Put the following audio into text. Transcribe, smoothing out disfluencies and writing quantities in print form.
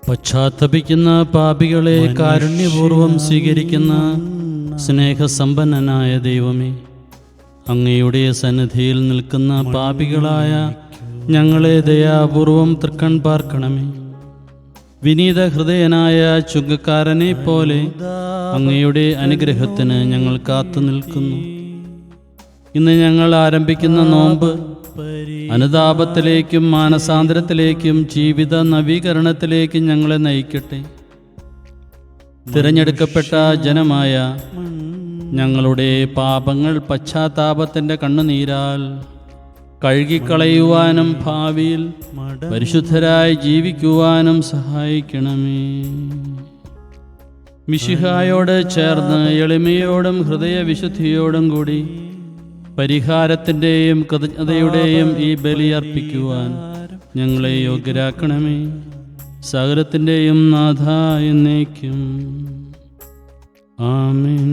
പശ്ചാത്തപിക്കുന്ന പാപികളെ കാരുണ്യപൂർവം സ്വീകരിക്കുന്ന സ്നേഹസമ്പന്നനായ ദൈവമേ, അങ്ങയുടെ സന്നിധിയിൽ നിൽക്കുന്ന പാപികളായ ഞങ്ങളെ ദയാപൂർവം തൃക്കൺ പാർക്കണമേ. വിനീത ഹൃദയനായ ചുങ്കക്കാരനെ പോലെ അങ്ങയുടെ അനുഗ്രഹത്തിന് ഞങ്ങൾ കാത്തു നിൽക്കുന്നു. ഇന്ന് ഞങ്ങൾ ആരംഭിക്കുന്ന നോമ്പ് അനുതാപത്തിലേക്കും മാനസാന്തരത്തിലേക്കും ജീവിത നവീകരണത്തിലേക്കും ഞങ്ങളെ നയിക്കട്ടെ. തിരഞ്ഞെടുക്കപ്പെട്ട ജനമായ ഞങ്ങളുടെ പാപങ്ങൾ പശ്ചാത്താപത്തിൻ്റെ കണ്ണുനീരാൽ കഴുകിക്കളയുവാനും ഭാവിയിൽ പരിശുദ്ധരായി ജീവിക്കുവാനും സഹായിക്കണമേ. മിശിഹായോട് ചേർന്ന് എളിമയോടും ഹൃദയവിശുദ്ധിയോടും കൂടി പരിഹാരത്തിൻ്റെയും കൃതജ്ഞതയുടെയും ഈ ബലിയർപ്പിക്കുവാൻ ഞങ്ങളെ യോഗ്യരാക്കണമേ. സകലത്തിൻ്റെയും നാഥ എന്നേക്കും ആമേൻ.